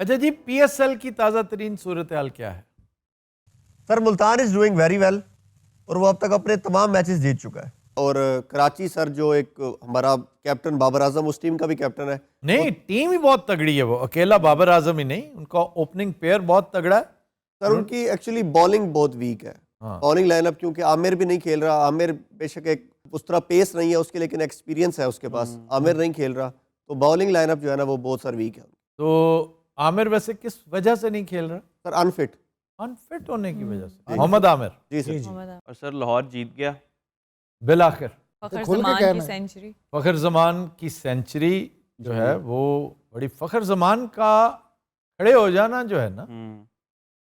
اچھا جی P S L کی تازہ ترین صورتحال کیا ہے؟ Sir Multan is doing very well اور وہ اب تک اپنے تمام میچز جیت چکا ہے. اور کراچی سر جو ایک ہمارا کیپٹن بابر اعظم اس ٹیم کا بھی کیپٹن ہے. نہیں ٹیم ہی بہت تگڑی ہے، وہ اکیلا بابر اعظم ہی نہیں، ان کا اوپننگ پیئر بہت تگڑا ہے سر. ان کی ایکچولی بالنگ بہت ویک ہے، بالنگ لائن اپ، کیونکہ عامر بھی نہیں کھیل رہا. عامر بے شک ایک اس طرح پیس نہیں ہے اس کے، لیکن ایکسپیرینس ہے اس کے پاس. عامر نہیں کھیل رہا تو بالنگ لائن اپ جو ہے نا وہ بہت سر ویک ہے. تو عامر ویسے کس وجہ سے نہیں کھیل رہا؟ سر انفٹ ہونے کی وجہ سے. محمد عامر جی سر. اور سر لاہور جیت گیا بالآخر. فخر زمان کی سینچری، فخر زمان کی سینچری جو ہے وہ بڑی، فخر زمان کا کھڑے ہو جانا جو ہے نا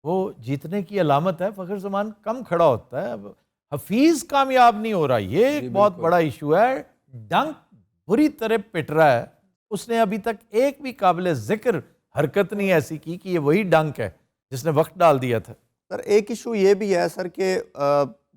وہ جیتنے کی علامت ہے. فخر زمان کم کھڑا ہوتا ہے. اب حفیظ کامیاب نہیں ہو رہا، یہ ایک بہت بڑا ایشو ہے. ڈنک بری طرح پٹ رہا ہے. اس نے ابھی تک ایک بھی قابل ذکر حرکت نہیں ایسی کی کہ یہ وہی ڈنک ہے جس نے وقت ڈال دیا تھا. سر ایک ایشو یہ بھی ہے سر کہ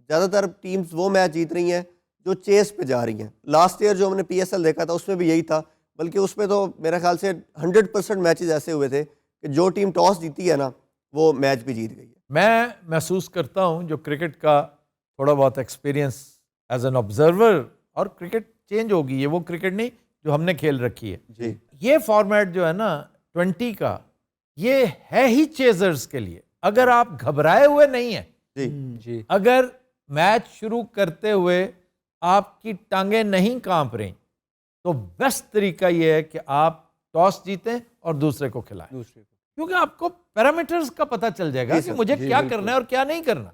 زیادہ تر ٹیمز وہ میچ جیت رہی ہیں جو چیس پہ جا رہی ہیں. لاسٹ ایئر جو ہم نے پی ایس ایل دیکھا تھا اس میں بھی یہی تھا، بلکہ اس میں تو میرے خیال سے 100% میچز ایسے ہوئے تھے کہ جو ٹیم ٹاس جیتی ہے نا وہ میچ بھی جیت گئی ہے. میں محسوس کرتا ہوں جو کرکٹ کا تھوڑا بہت ایکسپیرینس ایز این آبزرور، اور کرکٹ چینج ہوگی، یہ وہ کرکٹ نہیں جو ہم نے کھیل رکھی ہے. جی یہ فارمیٹ جو ہے نا 20 کا، یہ ہے ہی چیزرز کے لیے. اگر آپ گھبرائے ہوئے نہیں ہیں، جی اگر میچ شروع کرتے ہوئے آپ کی ٹانگیں نہیں کانپ رہی تو بیسٹ طریقہ یہ ہے کہ آپ ٹاس جیتیں اور دوسرے کو کھلائیں، کیونکہ آپ کو پیرامیٹرز کا پتہ چل جائے گا کہ مجھے کیا کرنا ہے اور کیا نہیں کرنا.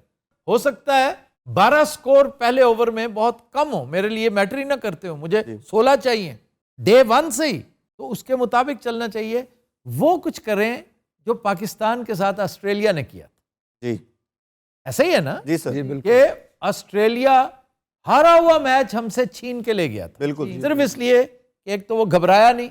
ہو سکتا ہے 12 سکور پہلے اوور میں بہت کم ہو، میرے لیے میٹر ہی نہ کرتے ہو، مجھے 16 چاہیے ڈے 1 سے ہی، تو اس کے مطابق چلنا چاہیے. وہ کچھ کریں جو پاکستان کے ساتھ آسٹریلیا نے کیا تھا. جی ایسا ہی ہے نا جی سر. کہ آسٹریلیا ہارا ہوا میچ ہم سے چھین کے لے گیا تھا، بالکل صرف اس لیے کہ ایک تو وہ گھبرایا نہیں،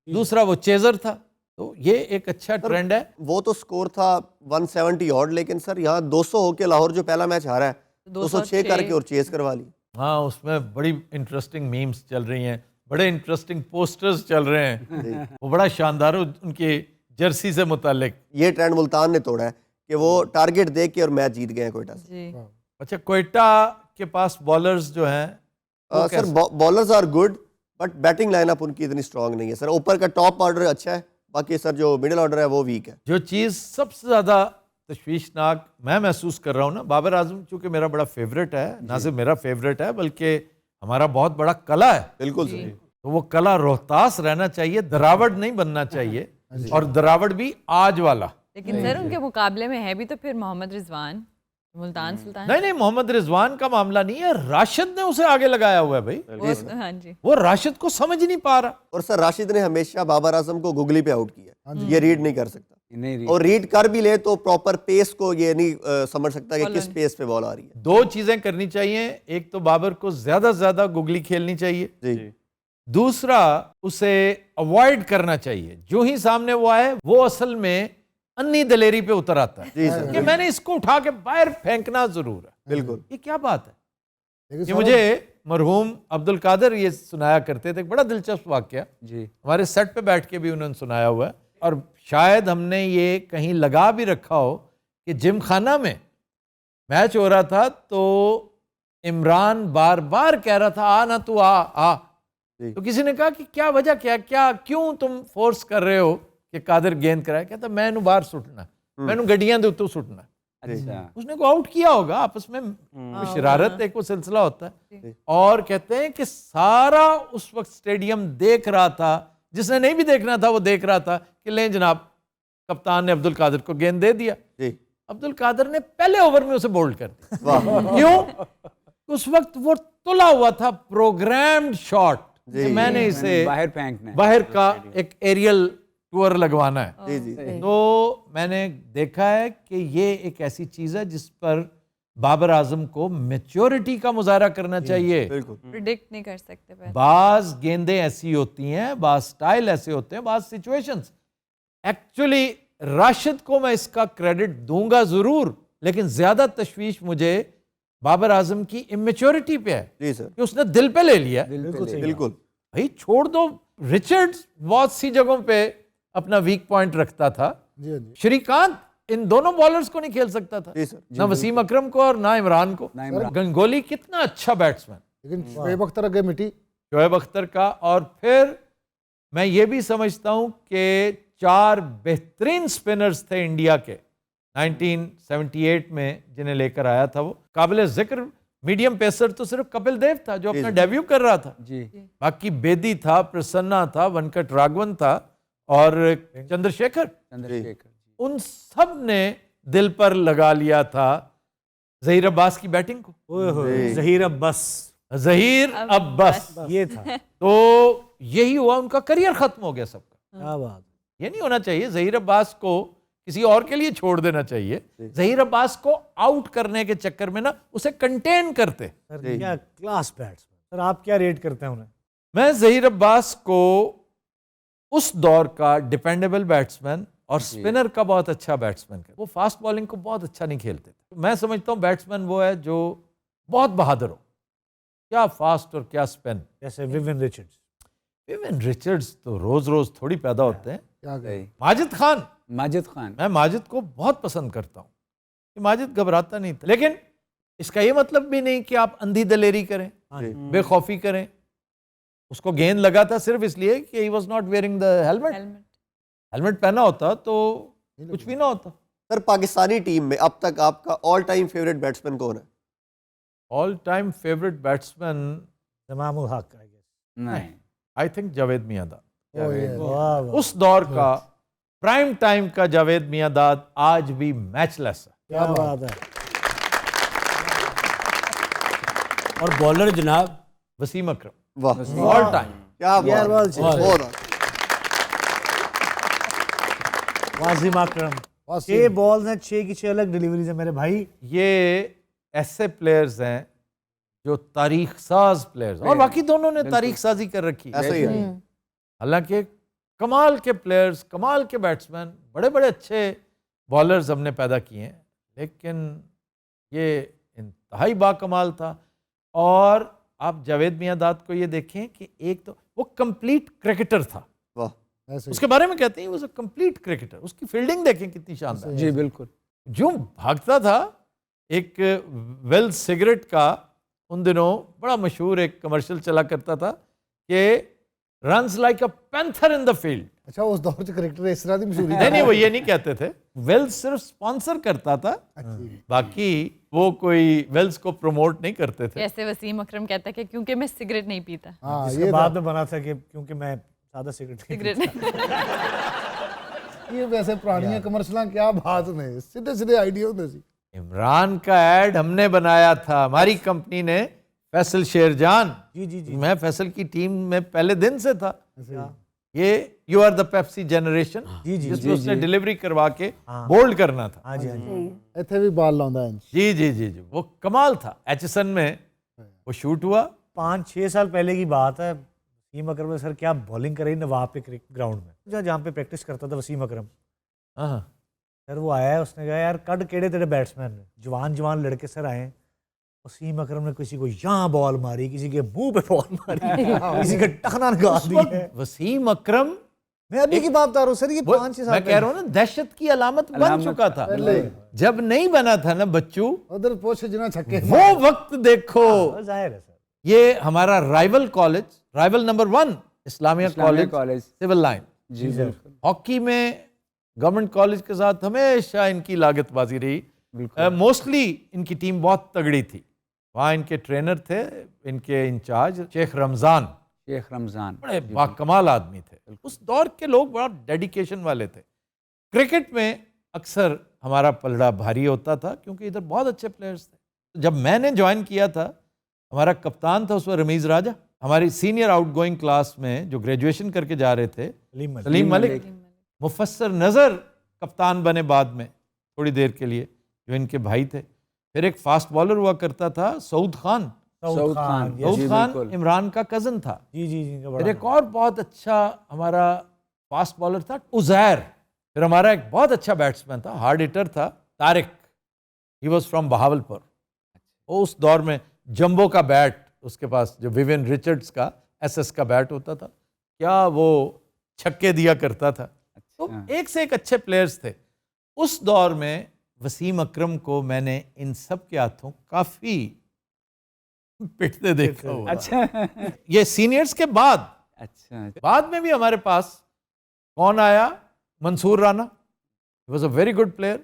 دوسرا وہ چیزر تھا. تو یہ ایک اچھا ٹرینڈ ہے. وہ تو سکور تھا 170 آڈ، لیکن سر یہاں 200 ہو کے لاہور جو پہلا میچ ہارا ہے 206 کر کے اور چیز کروا لی. ہاں اس میں بڑی انٹرسٹنگ میمز چل رہی ہیں، بڑے انٹرسٹنگ پوسٹرز چل رہے ہیں، وہ بڑا شاندار ان کی جرسی سے متعلق. یہ ٹرینڈ ملتان نے توڑا ہے کہ وہ ٹارگٹ دے کے اور میچ جیت گئے ہیں کوئٹہ سے. اچھا کوئٹہ کے پاس بالرز جو ہیں sir bowlers are good but batting line up ان کی اتنی اسٹرانگ نہیں ہے سر. اوپر کا ٹاپ آرڈر اچھا ہے، باقی سر جو مڈل آرڈر ہے وہ ویک ہے. جو چیز سب سے زیادہ تشویشناک میں محسوس کر رہا ہوں نا، بابر اعظم چونکہ میرا بڑا فیوریٹ ہے، نہ صرف میرا فیوریٹ ہے بلکہ ہمارا بہت بڑا کلا ہے. بالکل سر. تو وہ کلا روہتاس رہنا چاہیے، دراوڑ نہیں بننا چاہیے، اور دراوڑ بھی آج والا. لیکن سر ان کے مقابلے میں ہے بھی تو پھر محمد رضوان، ملتان سلطان. نہیں محمد رضوان کا معاملہ نہیں ہے، راشد نے اسے آگے لگایا ہوا ہے بھائی. ہاں جی، وہ راشد کو سمجھ نہیں پا رہا. اور سر راشد نے ہمیشہ بابر اعظم کو گگلی پہ آؤٹ کیا، یہ ریڈ نہیں کر سکتا، اور ریڈ کر بھی لے تو پراپر پیس کو یہ نہیں سمجھ سکتا کہ کس پیس پہ بال آ رہی ہے. 2 چیزیں کرنی چاہیے، ایک تو بابر کو زیادہ سے زیادہ گگلی کھیلنی چاہیے، جی. دوسرا اسے اوائڈ کرنا چاہیے. جو ہی سامنے وہ آئے وہ اصل میں انی دلیری پہ اتر آتا ہے جی سر. کہ میں نے اس کو اٹھا کے باہر پھینکنا ضرور ہے. بالکل. یہ کیا بات ہے؟ یہ مجھے مرحوم عبد القادر یہ سنایا کرتے تھے، بڑا دلچسپ واقعہ. جی ہمارے سیٹ پہ بیٹھ کے بھی انہوں نے سنایا ہوا ہے، اور شاید ہم نے یہ کہیں لگا بھی رکھا ہو کہ جم خانہ میں میچ ہو رہا تھا تو عمران بار بار کہہ رہا تھا آ نا تو آ. تو کسی نے کہا کہ کیا وجہ کیا کیوں تم فورس کر رہے ہو کہ قادر گیند کرائے؟ کہتا میں نو باہر سٹنا، میں نو گڈیاں دے اتو سٹنا. اس نے کو آؤٹ کیا ہوگا، آپس میں شرارت ایک وہ سلسلہ ہوتا ہے. اور کہتے ہیں کہ سارا اس وقت سٹیڈیم دیکھ رہا تھا، جس نے نہیں بھی دیکھنا تھا وہ دیکھ رہا تھا کہ لیں جناب کپتان نے عبد القادر کو گیند دے دیا. عبد القادر نے پہلے اوور میں اسے بولڈ کر دیا. کیوں؟ اس وقت وہ تلا ہوا تھا پروگرامڈ شاٹ، میں نے اسے باہر کا ایک ایریل ٹور لگوانا ہے. تو میں نے دیکھا ہے کہ یہ ایک ایسی چیز ہے جس پر بابر اعظم کو میچورٹی کا مظاہرہ کرنا چاہیے. پریڈکٹ نہیں کر سکتے. بعض گیندیں ایسی ہوتی ہیں، بعض سٹائل ایسے ہوتے ہیں، بعض سچویشنز. ایکچولی راشد کو میں اس کا کریڈٹ دوں گا ضرور، لیکن زیادہ تشویش مجھے بابر اعظم کی امیچورٹی پہ ہے. جی سر. کہ اس نے دل پہ لے لیا. بالکل. بھائی چھوڑ دو. رچرڈز بہت سی جگہوں پہ اپنا ویک پوائنٹ رکھتا تھا. شری کانت ان دونوں بالرز کو نہیں کھیل سکتا تھا, نہ وسیم اکرم کو اور نہ عمران کو. گنگولی کتنا اچھا بیٹسمین, لیکن شعیب اختر اگے مٹی, شعیب اختر کا. اور پھر میں یہ بھی سمجھتا ہوں کہ 4 بہترین سپنرز تھے انڈیا کے 1978 میں جنہیں لے کر آیا تھا. وہ قابل ذکر میڈیم پیسر تو صرف کپل دیو تھا جو اپنا ڈیبیو کر رہا تھا. باقی بیدی تھا, پرسنا تھا, ونکٹ راگون تھا اور چندر شیکھر. ان سب نے دل پر لگا لیا تھا ظہیر عباس کی بیٹنگ کو. ظہیر عباس, ظہیر عباس یہ تھا. تو یہی ہوا, ان کا کریئر ختم ہو گیا سب کا. کیا بات, یہ نہیں ہونا چاہیے. ظہیر عباس کو کسی اور کے لیے چھوڑ دینا چاہیے. ظہیر عباس کو آؤٹ کرنے کے چکر میں نا اسے کنٹین کرتے. سر کیا کلاس بیٹسمین, سر آپ کیا ریٹ کرتے ہیں انہیں؟ میں ظہیر عباس کو اس دور کا ڈیپینڈیبل بیٹسمین اور سپنر کا بہت اچھا بیٹسمین. وہ فاسٹ بالنگ کو بہت اچھا نہیں کھیلتے تھے. میں سمجھتا ہوں بیٹسمین وہ ہے جو بہت بہادر ہو, کیا فاسٹ اور کیا سپن. جیسے ویوین رچرڈز. ویوین رچرڈز تو روز روز تھوڑی پیدا ہوتے ہیں. ماجد خان میں ماجد کو بہت پسند کرتا ہوں. ماجد گھبراتا نہیں تھا, لیکن اس کا یہ مطلب بھی نہیں کہ آپ اندھی دلیری کریں, بے خوفی کریں. اس کو گیند لگا تھا صرف اس لیے کہ he was not wearing the helmet. Helmet پہنا ہوتا تو کچھ بھی نہ ہوتا. سر پاکستانی ٹیم میں اب تک آپ کا آل ٹائم فیوریٹ بیٹسمین کون ہے؟ آل ٹائم فیوریٹ بیٹسمین امام الحق نہیں, آئی تھنک جاوید میاں داد. واہ, اس دور کا پرائم ٹائم کا جاوید میاں داد آج بھی میچ لیس ہے. کیا بات ہے. اور بولر جناب وسیم اکرم واہ آل ٹائم. کیا بات ہے, بہت واسم اکرم. 6 بالز ہیں, 6 کی 6 الگ ڈیلیوریز ہیں میرے بھائی. یہ ایسے پلیئرز ہیں جو تاریخ ساز پلیئرز, اور باقی دونوں نے تاریخ سازی کر رکھی. ایسا ہی ہے. حالانکہ کمال کے پلیئرز, کمال کے بیٹسمین, بڑے بڑے اچھے بالرز ہم نے پیدا کیے ہیں, لیکن یہ انتہائی با کمال تھا. اور آپ جاوید میاں داد کو یہ دیکھیں کہ ایک تو وہ کمپلیٹ کرکٹر تھا. اس کے بارے میں کہتے ہیں وہ کمپلیٹ کرکٹر. اس کی فیلڈنگ دیکھیں کتنی شاندار. جی بالکل. جو بھاگتا تھا, ایک ویل سگریٹ کا ان دنوں بڑا مشہور ایک کمرشل چلا کرتا تھا کہ runs like a panther in the field. اچھا اس دور سے کرکٹر اس طرح دی مشہوری. نہیں وہ یہ نہیں کہتے تھے. ویلز صرف سپانسر کرتا تھا, باقی وہ کوئی ویلز کو پروموٹ نہیں کرتے تھے. جیسے وسیم اکرم کہتا ہے کہ کیونکہ میں سگریٹ نہیں پیتا. اس کے بعد میں بنا تھا کہ کیونکہ میں سادہ سگریٹ یہ ویسے پرانیاں کمرشلاں کیا بات نے, سیدھے سیدھے آئیڈیا ہوندے سی. عمران کا ایڈ ہم نے بنایا تھا, ہماری کمپنی نے. فیصل شیر جان, جی میں فیصل کی ٹیم میں پہلے دن سے تھا. یہ you are the Pepsi generation, جس میں اس نے ڈیلیوری کروا کے بولڈ کرنا تھا. ایتھے بھی بال لاؤندا ہے. جی وہ کمال تھا. ایچسن میں وہ شوٹ ہوا. 5-6 سال پہلے کی بات ہے. وسیم اکرم نے سر کیا بالنگ کری نواب پہ گراؤنڈ میں, جہاں پہ پریکٹس کرتا تھا وسیم اکرم. سر وہ آیا ہے, اس نے کہا یار کڈ کیڑے تیرے بیٹسمین نے, جوان لڑکے سر آئے. وسیم اکرم نے کسی کو یہاں بال ماری, کسی کے منہ پہ بال ماری, کسی کا ٹخنا نکال دیا. وسیم اکرم, میں ابھی کی بات بتا رہا ہوں سر, یہ 5-6 سال میں کہہ رہا ہوں نا دہشت کی علامت بن چکا تھا. جب نہیں بنا تھا نا بچو, ادھر پوچھ جنا چھکے وہ وقت دیکھو. ظاہر ہے سر, یہ ہمارا رائیول کالج, رائیول نمبر 1 اسلامیہ کالج سول لائن. جی بالکل. ہاکی میں گورنمنٹ کالج کے ساتھ ہمیشہ ان کی لاگت بازی رہی. موسٹلی ان کی ٹیم بہت تگڑی تھی. وہاں ان کے ٹرینر تھے, ان کے انچارج شیخ رمضان, بڑے باکمال آدمی تھے. اس دور کے لوگ بڑا ڈیڈیکیشن والے تھے. کرکٹ میں اکثر ہمارا پلڑا بھاری ہوتا تھا کیونکہ ادھر بہت اچھے پلیئرز تھے. جب میں نے جوائن کیا تھا, ہمارا کپتان تھا اس وقت رمیز راجہ. ہماری سینئر آؤٹ گوئنگ کلاس میں جو گریجویشن کر کے جا رہے تھے سلیم ملک, مفسر نظر کپتان بنے بعد میں تھوڑی دیر کے لیے, جو ان کے بھائی تھے. پھر ایک فاسٹ بالر ہوا کرتا تھا سعود خان. عمران کا کزن تھا. پھر ایک اور بہت اچھا ہمارا فاسٹ بالر تھا عزیر. پھر ہمارا ایک بہت اچھا بیٹسمین تھا, ہارڈ ہٹر تھا, Tariq. He was from Bahawalpur. اس دور میں جمبو کا بیٹ اس کے پاس, جو ویوین رچرڈز کا ایس ایس کا بیٹ ہوتا تھا, کیا وہ چھکے دیا کرتا تھا. تو ایک سے ایک اچھے پلیئرز تھے اس دور میں. وسیم اکرم کو میں نے ان سب کے ہاتھوں کافی پٹتے دیکھا ہوا. اچھا یہ سینئرز کے بعد اچھا بعد میں بھی ہمارے پاس کون آیا؟ Mansoor Rana was a very good player.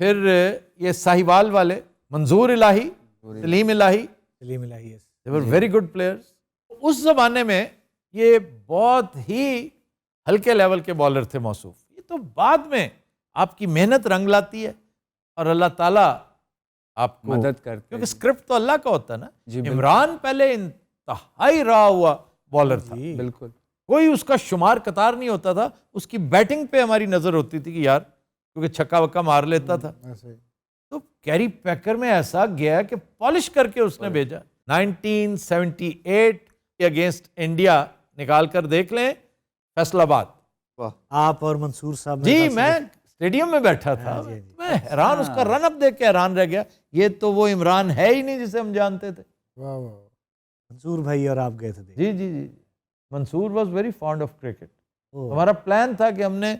پھر یہ ساہیوال والے منظور الہی، سلیم الہی، سلیم الہی ہے. they were very good players. اس زمانے میں یہ بہت ہی ہلکے لیول کے بالر تھے موصوف. یہ تو بعد میں آپ کی محنت رنگ لاتی ہے اور اللہ تعالیٰ آپ کو مدد کرتے کیونکہ اسکرپٹ تو اللہ کا ہوتا ہے نا. جی بالکل. عمران پہلے انتہائی رہا ہوا بالر تھا، بالکل کوئی اس کا شمار قطار نہیں ہوتا تھا. اس کی بیٹنگ پہ ہماری نظر ہوتی تھی کہ یار کیونکہ چھکا وکا مار لیتا تھا. تو کیری پیکر میں ایسا گیا کہ پالش کر کے اس نے بھیجا. 1978 کے اگینسٹ انڈیا نکال کر دیکھ لیں فیصل آباد. آپ اور منصور صاحب جی میں اسٹیڈیم میں بیٹھا تھا، میں حیران، اس کا رن اپ دیکھ کے حیران رہ گیا. یہ تو وہ عمران ہے ہی نہیں جسے ہم جانتے تھے. منصور بھائی اور آپ گئے تھے. جی جی جی Mansoor was very fond of cricket. ہمارا پلان تھا کہ ہم نے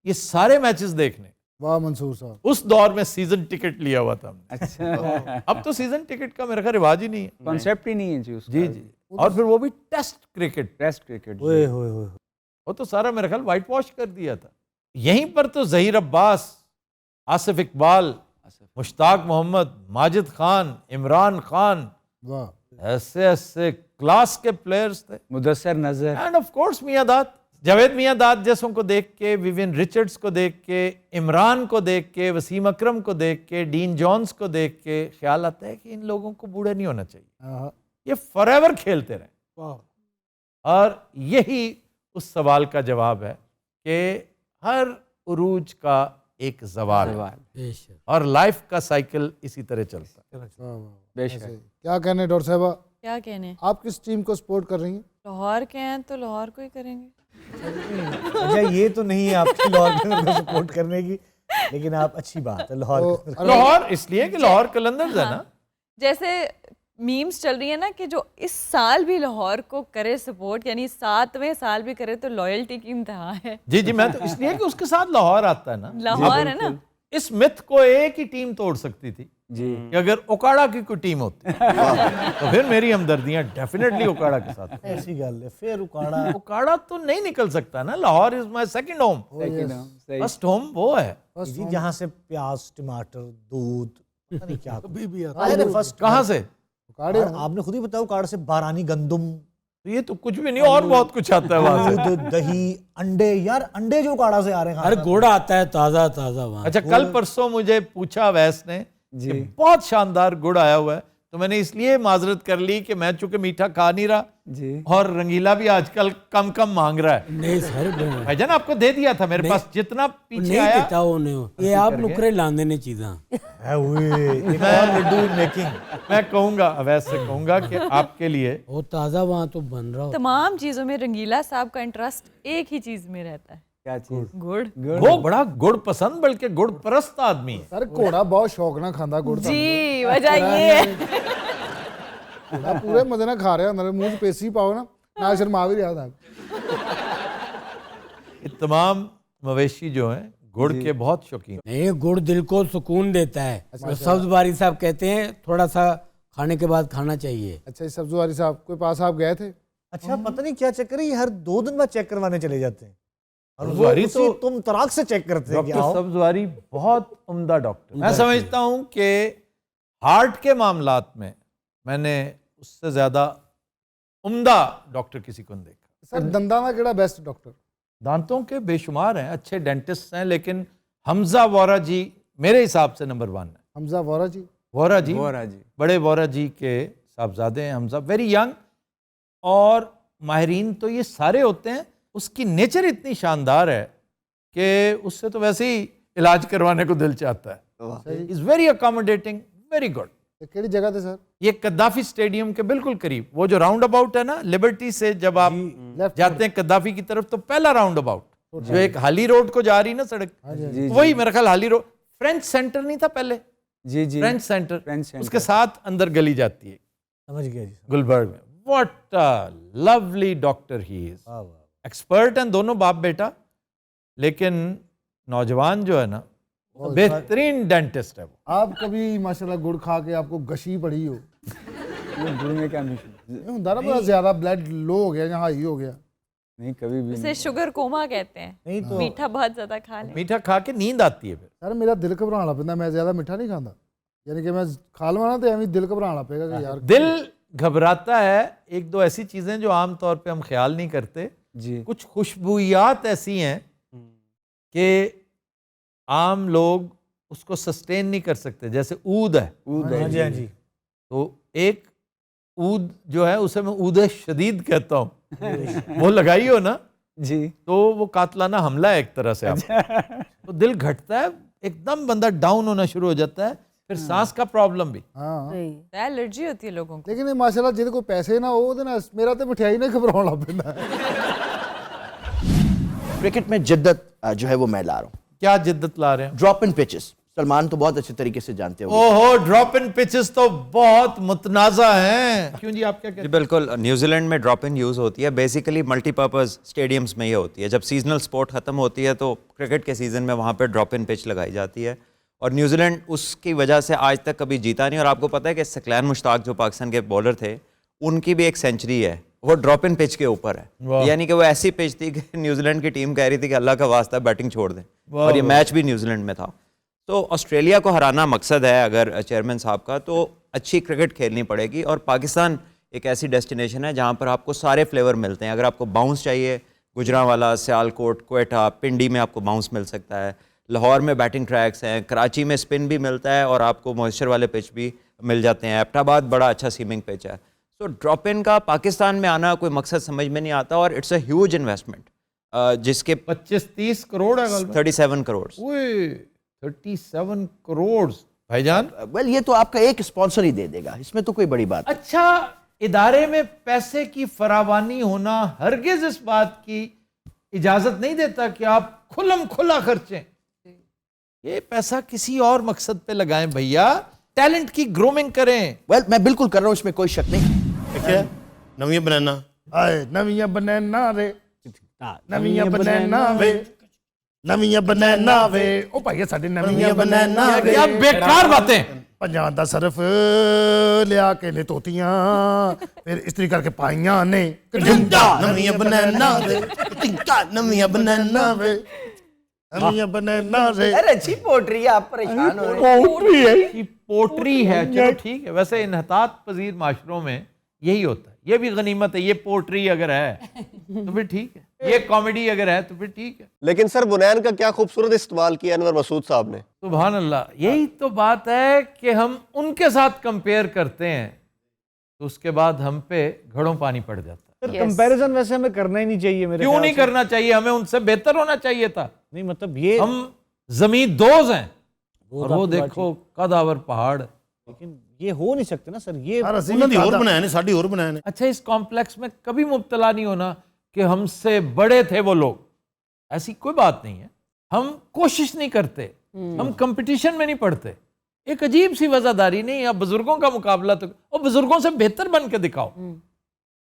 یہ سارے میچز دیکھنے. واہ منصور صاحب. اس دور میں سیزن ٹکٹ لیا ہوا تھا ہم نے. اچھا اب تو سیزن ٹکٹ کا میرا خیال رواج ہی نہیں ہے. کانسیپٹ ہی نہیں ہے جی اس کا. جی جی اور پھر وہ بھی ٹیسٹ کرکٹ. ٹیسٹ کرکٹ ہوئے ہوئے ہوئے وہ تو سارا میرا خیال وائٹ واش کر دیا تھا. یہیں پر تو ظہیر عباس، آصف اقبال، مشتاق محمد، ماجد خان، عمران خان، واہ ایسے ایسے کلاس کے پلیئرز تھے. مدثر نظر اینڈ آف کورس میاں داد، جاوید میاں داد جیسوں کو دیکھ کے، ویوین رچرڈز کو دیکھ کے، عمران کو دیکھ کے، وسیم اکرم کو دیکھ کے، ڈین جونز کو دیکھ کے خیال آتا ہے کہ ان لوگوں کو بوڑھے نہیں ہونا چاہیے، یہ فار ایور کھیلتے رہیں. اور یہی اس سوال کا جواب ہے کہ ہر عروج کا ایک زوال ہے اور لائف کا سائیکل اسی طرح چلتا ہے. بے شک. کیا کہنے ڈاکٹر صاحبہ، کیا کہنے؟ آپ کس ٹیم کو سپورٹ کر رہی ہیں؟ لاہور کے ہیں تو لاہور کو ہی کریں گے. اچھا یہ تو نہیں ہے آپ کی لاہور کو سپورٹ کرنے کی، لیکن آپ اچھی بات ہے لاہور. لاہور اس لیے کہ لاہور قلندرز ہے نا. جیسے میمز چل رہی ہیں نا کہ جو اس سال بھی لاہور کو کرے سپورٹ، یعنی 7ویں سال بھی کرے تو لائلٹی کی انتہا ہے. جی جی میں تو اس لیے کہ اس کے ساتھ لاہور آتا ہے نا. لاہور ہے نا. اس مت کو ایک ہی ٹیم توڑ سکتی تھی جی کہ اگر اوکاڑا کی کوئی ٹیم ہوتی تو پھر میری ہمدردیاں ڈیفینیٹلی اوکاڑا کے ساتھ. ایسی گل ہے. پھر اکاڑا اوکاڑا تو نہیں نکل سکتا نا. Lahore is my second home. First home وہ ہے جی جہاں سے پیاز، ٹماٹر، دودھ، پتہ نہیں کیا کہاں سے. آپ نے خود ہی بتایا اکاڑ سے بارانی گندم، یہ تو کچھ بھی نہیں اور بہت کچھ آتا ہے وہاں سے. دودھ، دہی، انڈے. یار انڈے جو اکاڑا سے آ رہے ہیں. ارے گڑ آتا ہے تازہ تازہ وہاں. اچھا کل پرسوں مجھے پوچھا ویس نے کہ بہت شاندار گڑ آیا ہوا ہے، تو میں نے اس لیے معذرت کر لی کہ میں چونکہ میٹھا کھا نہیں رہا جی اور رنگیلا بھی آج کل کم کم مانگ رہا ہے. نہیں سر بھائی جان آپ کو دے دیا تھا میرے پاس جتنا پیچھے نہیں آیا. دیتا انہیں. یہ آپ نکرے لاندے نے چیزاں میں کہوں گا اویس سے کہوں گا کہ آپ کے لیے وہ تازہ وہاں تو بن رہا ہو. تمام چیزوں میں رنگیلا صاحب کا انٹرسٹ ایک ہی چیز میں رہتا ہے، کیا چیز؟ گڑ. وہ بڑا گڑ پسند بلکہ گڑ پرست آدمی ہے. سر گھوڑا بہت شوق نہ کھاندا گڑ. جی وجہ یہ ہے پورے مزے نہ کھا رہے ہیں، منہ پیسی پاؤ نا نہ شرما بھی رہا تھا. یہ تمام مویشی جو ہیں گڑ کے بہت شوقین. نہیں گڑ دل کو سکون دیتا ہے. سبز باری صاحب کہتے ہیں تھوڑا سا کھانے کے بعد کھانا چاہیے. اچھا سبزواری صاحب کوئی پاس آپ گئے تھے؟ اچھا پتہ نہیں کیا چکر ہے، یہ ہر 2 دن بعد چیک کروانے چلے جاتے ہیں اور سبزواری وہ اسی تم تراک سے چیک کرتے ہیں. ڈاکٹر سبزواری بہت عمدہ ڈاکٹر. میں سمجھتا ہوں کہ ہارٹ کے معاملات میں میں نے اس سے زیادہ عمدہ ڈاکٹر کسی کو نہیں دیکھا. سر دنداں کا کیڑا بیسٹ ڈاکٹر؟ دانتوں کے بے شمار ہیں، اچھے ڈینٹسٹ ہیں، لیکن حمزہ وورا جی میرے حساب سے نمبر 1 ہے. حمزہ وورا جی. وورا جی جی بڑے وورا جی کے صاحبزادے ہیں حمزہ، ویری ینگ. اور ماہرین تو یہ سارے ہوتے ہیں. اس کی نیچر اتنی شاندار ہے کہ اس سے تو ویسے ہی علاج کروانے کو دل چاہتا ہے. Is very accommodating, very good. کیڑی جگہ تھے سر؟ یہ قذافی اسٹیڈیم کے بالکل قریب، وہ جو راؤنڈ اباؤٹ ہے نا لبرٹی سے جب آپ جاتے ہیں قذافی کی طرف تو پہلا راؤنڈ اباؤٹ جو ایک حالی روڈ کو جا رہی نا سڑک، وہی میرا خیال حالی روڈ. فرینچ سینٹر نہیں تھا پہلے؟ جی جی فرینچ سینٹر، اس کے ساتھ اندر گلی جاتی ہے سمجھ گیا جی. گلبرگ میں. What lovely doctor he is, expert ہیں دونوں باپ بیٹا. لیکن نوجوان جو ہے نا بہترین ڈینٹسٹ ہے وہ. آپ کبھی ماشاءاللہ گڑ کھا کے آپ کو گشی پڑی ہو؟ گڑ میں کیا مشکل؟ نہیں ہوتا نا بڑا زیادہ بلڈ لو ہو گیا یا ہائی ہو گیا. نہیں کبھی بھی اسے شوگر کوما کہتے ہیں. نہیں تو میٹھا بہت زیادہ کھا لیں. میٹھا کھا کے نیند آتی ہے پھر. سر میرا دل گھبرانا لگ پیندا, میں زیادہ میٹھا نہیں کھاتا, یعنی کہ میں کھا لواں نا تو ایویں دل گھبرانا پے گا کہ یار دل گھبراتا ہے. ایک دو ایسی چیزیں جو عام طور پہ ہم خیال نہیں کرتے, جی کچھ خوشبویات ایسی ہیں کہ عام لوگ اس کو سسٹین نہیں کر سکتے. جیسے عود ہے, ہاں جی ہاں جی تو ایک عود جو ہے اسے میں عود شدید کہتا ہوں, وہ لگائی ہو نا جی تو وہ قاتلانہ حملہ ہے ایک طرح سے. آپ تو دل گھٹتا ہے, ایک دم بندہ ڈاؤن ہونا شروع ہو جاتا ہے, پھر سانس کا پرابلم بھی. ہاں الرجی ہوتی ہے لوگوں کو. لیکن ماشاءاللہ جہدے کو پیسے نہ ہو تے نا میرا تے مٹھائی نہیں گھبرانا لگ پیندا. کرکٹ میں جدت جو ہے وہ میں لا رہا ہوں. کیا جدت لا رہے ہیں؟ ڈراپ ان پچز, سلمان تو بہت اچھے طریقے سے جانتے ہو. اوہو, ڈراپ ان پچز تو بہت متنازع ہیں. کیوں جی, آپ کیا کہتے جی ہیں؟ بالکل, نیوزی لینڈ میں ڈراپ ان یوز ہوتی ہے بیسیکلی ملٹی پرپز اسٹیڈیمز میں یہ ہوتی ہے. جب سیزنل سپورٹ ختم ہوتی ہے تو کرکٹ کے سیزن میں وہاں پہ ڈراپ ان پچ لگائی جاتی ہے, اور نیوزی لینڈ اس کی وجہ سے آج تک کبھی جیتا نہیں. اور آپ کو پتہ ہے کہ ثقلین مشتاق جو پاکستان کے بولر تھے, ان کی بھی ایک سینچری ہے, وہ ڈراپ ان پچ کے اوپر ہے. یعنی کہ وہ ایسی پچ تھی کہ نیوزی لینڈ کی ٹیم کہہ رہی تھی کہ اللہ کا واسطہ بیٹنگ چھوڑ دیں, اور یہ میچ بھی نیوزی لینڈ میں تھا. تو آسٹریلیا کو ہرانا مقصد ہے اگر چیئرمین صاحب کا, تو اچھی کرکٹ کھیلنی پڑے گی. اور پاکستان ایک ایسی ڈیسٹینیشن ہے جہاں پر آپ کو سارے فلیور ملتے ہیں. اگر آپ کو باؤنس چاہیے, گجرانوالا, سیالکوٹ, کوئٹہ, پنڈی میں آپ کو باؤنس مل سکتا ہے. لاہور میں بیٹنگ ٹریکس ہیں, کراچی میں سپن بھی ملتا ہے, اور آپ کو موئسچر والے پچ بھی مل جاتے ہیں. ایبٹ آباد بڑا اچھا سیمنگ پچ ہے. تو ڈراپ ان کا پاکستان میں آنا کوئی مقصد سمجھ میں نہیں آتا, اور اٹس اے ہیوج انویسٹمنٹ جس کے 25-30 کروڑ ہے غالباً. 37 کروڑ. اوئے 37 کروڑ بھائی جان. ویل یہ تو آپ کا ایک اسپانسر ہی دے دے گا, اس میں تو کوئی بڑی بات نہیں. اچھا, ادارے میں پیسے کی فراوانی ہونا ہرگز اس بات کی اجازت نہیں دیتا کہ آپ کھلم کھلا خرچیں. یہ پیسہ کسی اور مقصد پہ لگائیں بھیا, ٹیلنٹ کی گرومنگ کریں. ویل میں بالکل کر رہا ہوں, اس میں کوئی شک نہیں. نویاں بنانا آئے, نویاں بنانا رے, نویاں بنانا وے, نویاں بنانا وے, او بھائی ساڈے نویاں بنانا وے. کیا بیکار باتیں. پنجاں دا صرف لیا کے نے توتیاں, پھر استری کر کے پائیاں نے, نویاں بنانا وے, نویاں بنانا وے, نویاں بنانا رے. اچھی پوٹری ہے, آپ پریشان ہو یہ پوٹری ہے, چلو ٹھیک ہے. ویسے انحطاط پذیر معاشروں میں یہی ہوتا ہے, یہ بھی غنیمت ہے. یہ پوٹری اگر ہے تو پھر ٹھیک ہے, یہ کامیڈی اگر ہے تو پھر ٹھیک ہے. لیکن سر بنین کا کیا خوبصورت استعمال کیا انور مسعود صاحب نے. سبحان اللہ, یہی تو بات ہے کہ ہم ان کے ساتھ کمپیئر کرتے ہیں تو اس کے بعد ہم پہ گھڑوں پانی پڑ جاتا ہے. کمپیریزن ویسے ہمیں کرنا ہی نہیں چاہیے. میرے کیوں خیال نہیں سے کرنا چاہیے, ہمیں ان سے بہتر ہونا چاہیے تھا. نہیں مطلب یہ ہم زمین دوز ہیں, اور وہ دیکھو قدآور پہاڑ. لیکن یہ ہو نہیں سکتے نا سر. یہ اچھا, اس کمپلیکس میں کبھی مبتلا نہیں ہونا کہ ہم سے بڑے تھے وہ لوگ, ایسی کوئی بات نہیں ہے. ہم کوشش نہیں کرتے, ہم کمپٹیشن میں نہیں پڑھتے. ایک عجیب سی وزاداری نہیں, اب بزرگوں کا مقابلہ تو, اور بزرگوں سے بہتر بن کے دکھاؤ.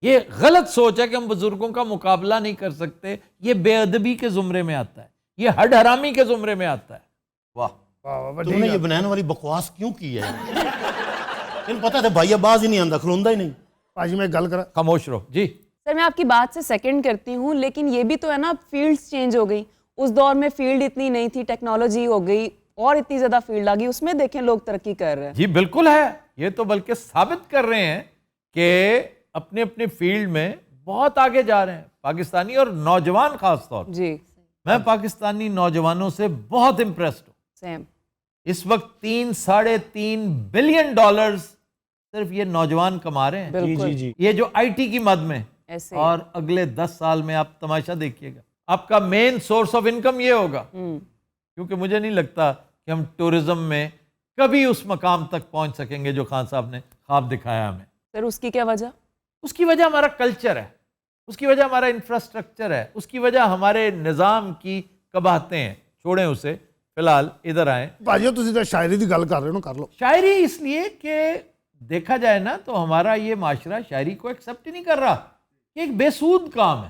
یہ غلط سوچ ہے کہ ہم بزرگوں کا مقابلہ نہیں کر سکتے. یہ بے ادبی کے زمرے میں آتا ہے, یہ ہڈ حرامی کے زمرے میں آتا ہے. واہ, تم نے یہ بنانے والی بکواس کیوں کی ہے؟ تمہیں پتا تھا بھائی باز ہی نہیں آندا, کھلوندا ہی نہیں. پاجی میں گل کرا, خاموش رہو جی. سر میں آپ کی بات سے سیکنڈ کرتی ہوں, لیکن یہ بھی تو ہے نا, فیلڈز چینج ہو گئی. اس دور میں فیلڈ اتنی نہیں تھی, ٹیکنالوجی ہو گئی, اور اتنی زیادہ فیلڈ آ گئی, اس میں دیکھیں لوگ ترقی کر رہے ہیں. جی بالکل ہے, یہ تو بلکہ ثابت کر رہے ہیں کہ اپنے اپنے فیلڈ میں بہت آگے جا رہے ہیں پاکستانی, اور نوجوان خاص طور. جی میں پاکستانی نوجوانوں سے بہت امپریسڈ ہوں. سیم. اس وقت 3-3.5 بلین ڈالرز صرف یہ نوجوان کما رہے ہیں. جی جی جی, یہ جو آئی ٹی کی مد میں, ایسے اور اگلے 10 سال میں آپ تماشا دیکھیے گا, آپ کا مین سورس آف انکم یہ ہوگا. کیونکہ مجھے نہیں لگتا کہ ہم ٹورزم میں کبھی اس مقام تک پہنچ سکیں گے جو خان صاحب نے خواب دکھایا ہمیں. سر اس کی کیا وجہ؟ اس کی وجہ ہمارا کلچر ہے, اس کی وجہ ہمارا انفراسٹرکچر ہے, اس کی وجہ ہمارے نظام کی قباحتیں ہیں. چھوڑیں اسے, فی الحال ادھر آئیں. ਭਾਜੀ ਤੁਸੀਂ ਤਾਂ ਸ਼ਾਇਰੀ ਦੀ ਗੱਲ ਕਰ ਰਹੇ ਹੋ, ਕਰ ਲਓ. شاعری اس لیے کہ دیکھا جائے نا تو ہمارا یہ معاشرہ شاعری کو ایکسیپٹ ہی نہیں کر رہا. یہ ایک بے سود کام ہے.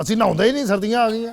ਅਸੀਂ ਨਹਾਉਂਦੇ ਹੀ ਨਹੀਂ, ਸਰਦੀਆਂ ਆ ਗਈਆਂ।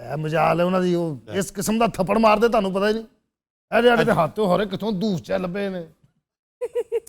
ਐ ਮਜਾਲ ਹੈ ਉਹਨਾਂ ਦੀ। ਉਹ ਇਸ ਕਿਸਮ ਦਾ ਥੱਪੜ ਮਾਰਦੇ ਤੁਹਾਨੂੰ ਪਤਾ ਹੀ ਨਹੀਂ। ਇਹਦੇ ਆੜੇ ਤੇ ਹੱਥ ਹੋਰੇ ਕਿੱਥੋਂ ਦੂਸ ਚ ਲੱਭੇ ਨੇ।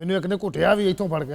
ਮੈਨੂੰ ਇੱਕ ਨੇ ਘੁੱਟਿਆ ਵੀ ਇੱਥੋਂ ਫੜ ਕੇ।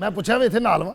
ਮੈਂ ਪੁੱਛਿਆ ਵੀ ਇੱਥੇ ਨਾਲ ਵਾ।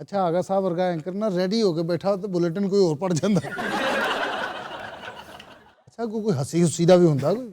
ਅੱਛਾ ਆਗਾ ਸਾਹਿਬ ਵਰਗਾ ਐਂਕਰ ਨਾ ਰੈਡੀ ਹੋ ਕੇ ਬੈਠਾ ਤੇ ਬੁਲੇਟਿਨ ਕੋਈ ਹੋਰ ਪੜ ਜਾਂਦਾ। ਅੱਛਾ ਕੋਈ ਹੱਸੀ ਹੁੱਸੀ ਦਾ ਵੀ ਹੁੰਦਾ, ਕੋਈ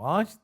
5